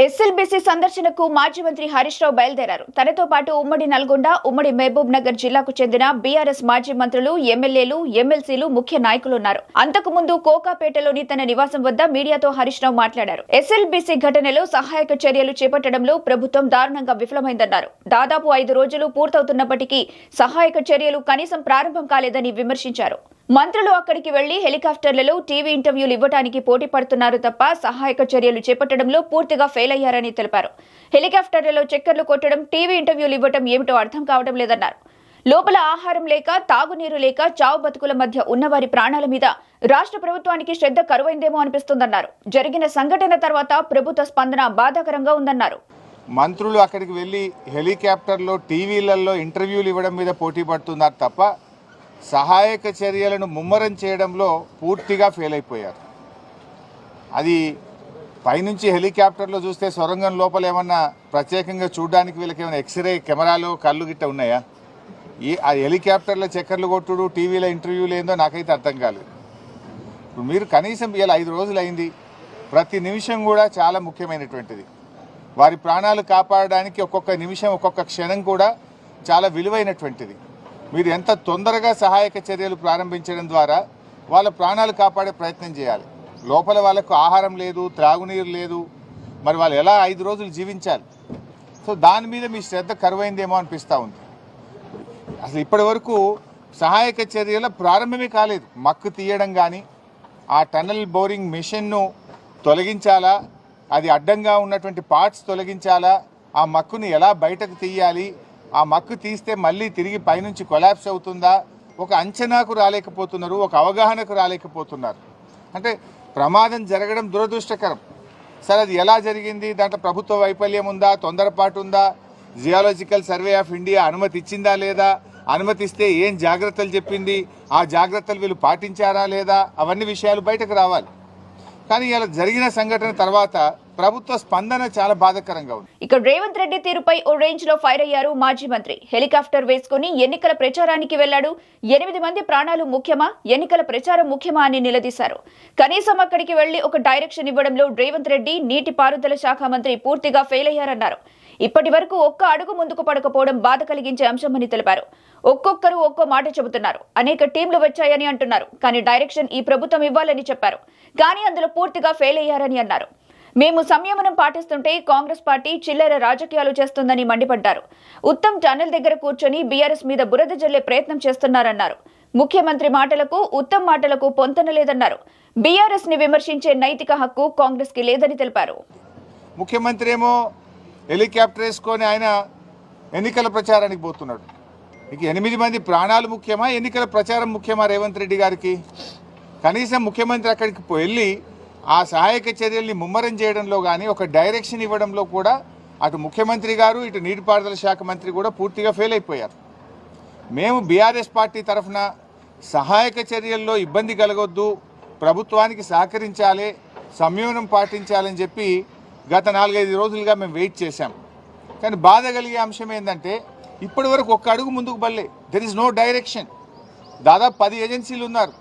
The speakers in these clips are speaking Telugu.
ఎస్ఎల్బీసీ సందర్శనకు మాజీ మంత్రి హరీష్ రావు బయలుదేరారు. తనతో పాటు ఉమ్మడి నల్గొండ, ఉమ్మడి మహబూబ్ నగర్ జిల్లాకు చెందిన బీఆర్ఎస్ మాజీ మంత్రులు, ఎమ్మెల్యేలు, ఎమ్మెల్సీలు ముఖ్య నాయకులున్నారు. అంతకుముందు కోకాపేటలోని తన నివాసం వద్ద మీడియాతో హరీష్ రావు మాట్లాడారు. ఎస్ఎల్బీసీ ఘటనలో సహాయక చర్యలు చేపట్టడంలో ప్రభుత్వం దారుణంగా విఫలమైందన్నారు. దాదాపు 5 రోజులు పూర్తవుతున్నప్పటికీ సహాయక చర్యలు కనీసం ప్రారంభం కాలేదని విమర్శించారు. మంత్రులు అక్కడికి వెళ్లి హెలికాప్టర్లలో టీవీ ఇంటర్వ్యూలు ఇవ్వడానికి పోటీ పడుతున్నారు తప్ప సహాయక చర్యలు చేపట్టడంలో పూర్తిగా ఫెయిల్ అయ్యారని తెలిపారు. హెలికాప్టర్లలో చక్కర్లు కొట్టడం, టీవీ ఇంటర్వ్యూలు ఇవ్వడం ఏమిటో అర్థం కావడం లేదన్నారు. లోపల ఆహారం లేక, తాగునీరు లేక చావు బతుకుల మధ్య ఉన్నవారి ప్రాణాల మీద రాష్ట్ర ప్రభుత్వానికి శ్రద్ధ కరువైందేమో అనిపిస్తోందన్నారు. జరిగిన సంఘటన తర్వాత ప్రభుత్వ స్పందన బాధాకరంగా ఉందన్నారు. మంత్రులు అక్కడికి వెళ్లి హెలికాప్టర్లో టీవీలలో ఇంటర్వ్యూలు ఇవ్వడం మీద పోటీ పడుతున్నారు తప్ప సహాయక చర్యలను ముమ్మరం చేయడంలో పూర్తిగా ఫెయిల్ అయిపోయారు. అది పైనుంచి హెలికాప్టర్లో చూస్తే సొరంగం లోపల ఏమన్నా ప్రత్యేకంగా చూడడానికి వీళ్ళకి ఏమైనా ఎక్స్రే కెమెరాలు కళ్ళు గిట్ట ఉన్నాయా? ఆ హెలికాప్టర్లో చక్కర్లు కొట్టుడు, టీవీలో ఇంటర్వ్యూలు ఏందో నాకైతే అర్థం కాలేదు. ఇప్పుడు మీరు కనీసం ఇలా 5 రోజులు అయింది. ప్రతి నిమిషం కూడా చాలా ముఖ్యమైనటువంటిది. వారి ప్రాణాలు కాపాడడానికి ఒక్కొక్క నిమిషం, ఒక్కొక్క క్షణం కూడా చాలా విలువైనటువంటిది. మీరు ఎంత తొందరగా సహాయక చర్యలు ప్రారంభించడం ద్వారా వాళ్ళ ప్రాణాలు కాపాడే ప్రయత్నం చేయాలి. లోపల వాళ్ళకు ఆహారం లేదు, త్రాగునీరు లేదు, మరి వాళ్ళు ఎలా 5 రోజులు జీవించాలి? సో దాని మీద మీ శ్రద్ధ కరువైందేమో అనిపిస్తూ ఉంది. అసలు ఇప్పటి వరకు సహాయక చర్యల ప్రారంభమే కాలేదు. మక్కు తీయడం కానీ, ఆ టన్నల్ బోరింగ్ మిషన్ను తొలగించాలా, అది అడ్డంగా ఉన్నటువంటి పార్ట్స్ తొలగించాలా, ఆ మక్కుని ఎలా బయటకు తీయాలి, ఆ మక్కు తీస్తే మళ్ళీ తిరిగి పైనుంచి కొలాప్స్ అవుతుందా, ఒక అంచనాకు రాలేకపోతున్నారు, ఒక అవగాహనకు రాలేకపోతున్నారు. అంటే ప్రమాదం జరగడం దురదృష్టకరం. సరే, అది ఎలా జరిగింది, దాంట్లో ప్రభుత్వ వైఫల్యం ఉందా, తొందరపాటు ఉందా, జియాలజికల్ సర్వే ఆఫ్ ఇండియా అనుమతి ఇచ్చిందా లేదా, అనుమతిస్తే ఏం జాగ్రత్తలు చెప్పింది, ఆ జాగ్రత్తలు వీళ్ళు పాటించారా లేదా, అవన్నీ విషయాలు బయటకు రావాలి. కానీ ఇలా జరిగిన సంఘటన తర్వాత ప్రభుత్వ స్పందన చాలా బాధాకరంగా ఉంది. ఇక రేవంత్ రెడ్డి తీరుపై ఓ రేంజ్ లో ఫైర్ అయ్యారు మాజీ మంత్రి. హెలికాప్టర్ వేసుకుని ఎన్నికల ప్రచారానికి వెళ్లాడు. 8 మంది ప్రాణాలు ముఖ్యమా, ఎన్నికల ప్రచారం ముఖ్యమా అని నిలదీశారు. కనీసం అక్కడికి వెళ్లి ఒక డైరెక్షన్ ఇవ్వడంలో రేవంత్ రెడ్డి, నీటిపారుదల శాఖ మంత్రి పూర్తిగా ఫెయిల్ అయ్యారన్నారు. ఇప్పటి వరకు ఒక్క అడుగు ముందుకు పడకపోవడం బాధ కలిగించే అంశమని తెలిపారు. ఒక్కొక్కరు ఒక్కో మాట చెబుతున్నారు. అనేక టీంలు వచ్చాయని అంటున్నారు. కానీ డైరెక్షన్ ఈ ప్రభుత్వం ఇవ్వాలని చెప్పారు. కానీ అందులో పూర్తిగా ఫెయిల్ అయ్యారని అన్నారు. మేము సంయమనం పాటిస్తుంటే కాంగ్రెస్ పార్టీ చిల్లర రాజకీయాలు చేస్తుందని మండిపడ్డారు. ఉత్తమ్ టన్నెల్ దగ్గర కూర్చొని బీఆర్ఎస్ మీద బురద జల్లే ప్రయత్నం చేస్తున్నారన్నారు. ముఖ్యమంత్రి మాటలకు, ఉత్తమ్ మాటలకు పొంతన లేదన్నారు. బీఆర్ఎస్ ని విమర్శించే నైతిక హక్కు కాంగ్రెస్ కి లేదని తెలిపారు. ముఖ్యమంత్రి ఏమో హెలికాప్టర్ వేసుకొని ఆయన ఎన్నికల ప్రచారానికి పోతున్నాడు. ఇక 8 మంది ప్రాణాలు ముఖ్యమా, ఎన్నికల ప్రచారం ముఖ్యమా రేవంత్ రెడ్డి గారికి? కనీసం ముఖ్యమంత్రి అక్కడికి వెళ్ళి ఆ సహాయక చర్యల్ని ముమ్మరం చేయడంలో కానీ, ఒక డైరెక్షన్ ఇవ్వడంలో కూడా అటు ముఖ్యమంత్రి గారు, ఇటు నీటిపారుదల శాఖ మంత్రి కూడా పూర్తిగా ఫెయిల్ అయిపోయారు. మేము బీఆర్ఎస్ పార్టీ తరఫున సహాయక చర్యల్లో ఇబ్బంది కలగొద్దు, ప్రభుత్వానికి సహకరించాలి, సంయమనం పాటించాలని చెప్పి గత 4-5 రోజులుగా మేము వెయిట్ చేశాం. కానీ బాధ కలిగే అంశం ఏంటంటే ఇప్పటి వరకు ఒక్క అడుగు ముందుకు బల్లే. There is no direction. దాదాపు 10 ఏజెన్సీలు ఉన్నారు.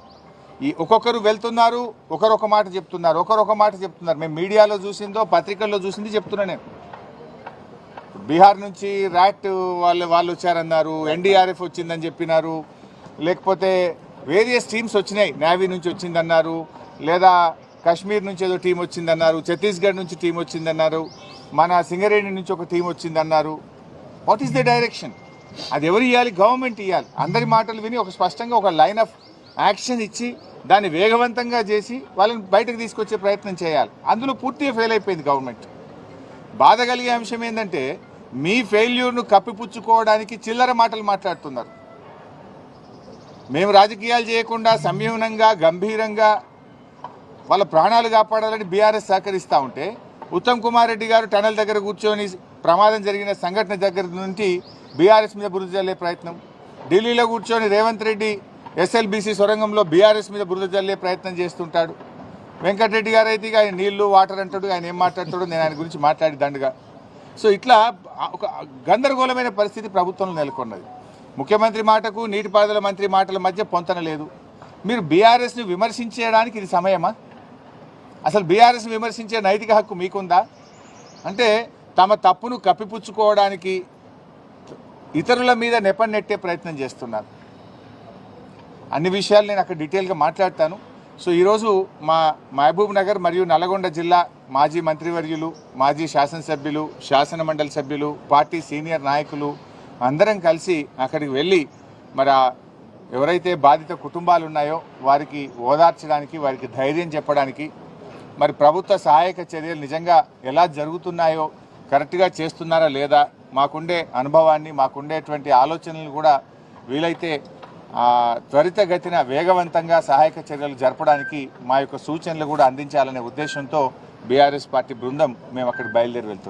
ఈ ఒక్కొక్కరు వెళ్తున్నారు, ఒకరొక మాట చెప్తున్నారు, ఒకరొక మాట చెప్తున్నారు. మేము మీడియాలో చూసిందో, పత్రికల్లో చూసింది చెప్తున్నా. నేను బీహార్ నుంచి ర్యాట్ వాళ్ళు వచ్చారన్నారు, ఎన్డీఆర్ఎఫ్ వచ్చిందని చెప్పినారు, లేకపోతే వేరియస్ టీమ్స్ వచ్చినాయి, నేవీ నుంచి వచ్చిందన్నారు, లేదా కాశ్మీర్ నుంచి ఏదో టీం వచ్చిందన్నారు, ఛత్తీస్గఢ్ నుంచి టీం వచ్చిందన్నారు, మన సింగరేణి నుంచి ఒక టీం వచ్చిందన్నారు. What is the direction? అది ఎవరు ఇవ్వాలి? గవర్నమెంట్ ఇవ్వాలి. అందరి మాటలు విని ఒక స్పష్టంగా ఒక లైన్ ఆఫ్ యాక్షన్ ఇచ్చి దాన్ని వేగవంతంగా చేసి వాళ్ళని బయటకు తీసుకొచ్చే ప్రయత్నం చేయాలి. అందులో పూర్తిగా ఫెయిల్ అయిపోయింది గవర్నమెంట్. బాధ కలిగే అంశం ఏంటంటే మీ ఫెయిల్యూర్ను కప్పిపుచ్చుకోవడానికి చిల్లర మాటలు మాట్లాడుతున్నారు. మేము రాజకీయాలు చేయకుండా సంయమనంగా, గంభీరంగా వాళ్ళ ప్రాణాలు కాపాడాలని బీఆర్ఎస్ సహకరిస్తూ ఉంటే, ఉత్తమ్ కుమార్ రెడ్డి గారు టనల్ దగ్గర కూర్చొని ప్రమాదం జరిగిన సంఘటన దగ్గర నుంచి బీఆర్ఎస్ మీద బురద జల్లే ప్రయత్నం, ఢిల్లీలో కూర్చొని రేవంత్ రెడ్డి ఎస్ఎల్బీసీ సొరంగంలో బీఆర్ఎస్ మీద బురద జల్లే ప్రయత్నం చేస్తుంటాడు. వెంకటరెడ్డి గారు అయితే ఆయన నీళ్లు, వాటర్ అంటాడు, ఆయన ఏం మాట్లాడతాడో నేను ఆయన గురించి మాట్లాడి దండగా. సో ఇట్లా ఒక గందరగోళమైన పరిస్థితి ప్రభుత్వంలో నెలకొన్నది. ముఖ్యమంత్రి మాటకు, నీటిపారుదల మంత్రి మాటల మధ్య పొంతన లేదు. మీరు బీఆర్ఎస్ని విమర్శించడానికి ఇది సమయమా? అసలు బీఆర్ఎస్ని విమర్శించే నైతిక హక్కు మీకుందా? అంటే తమ తప్పును కప్పిపుచ్చుకోవడానికి ఇతరుల మీద నెపం నెట్టే ప్రయత్నం చేస్తున్నారు. అన్ని విషయాలు నేను అక్కడ డీటెయిల్గా మాట్లాడతాను. సో ఈరోజు మా మహబూబ్ నగర్ మరియు నల్గొండ జిల్లా మాజీ మంత్రివర్యులు, మాజీ శాసనసభ్యులు, శాసన మండలి సభ్యులు, పార్టీ సీనియర్ నాయకులు అందరం కలిసి అక్కడికి వెళ్ళి మరి ఎవరైతే బాధిత కుటుంబాలు ఉన్నాయో వారికి ఓదార్చడానికి, వారికి ధైర్యం చెప్పడానికి, మరి ప్రభుత్వ సహాయక చర్యలు నిజంగా ఎలా జరుగుతున్నాయో, కరెక్ట్గా చేస్తున్నారా లేదా, మాకుండే అనుభవాన్ని, మాకుండేటువంటి ఆలోచనలు కూడా వీలైతే త్వరితగతిన వేగవంతంగా సహాయక చర్యలు జరపడానికి మా యొక్క సూచనలు కూడా అందించాలనే ఉద్దేశంతో బీఆర్ఎస్ పార్టీ బృందం మేము అక్కడికి బయలుదేరి వెళ్తున్నాం.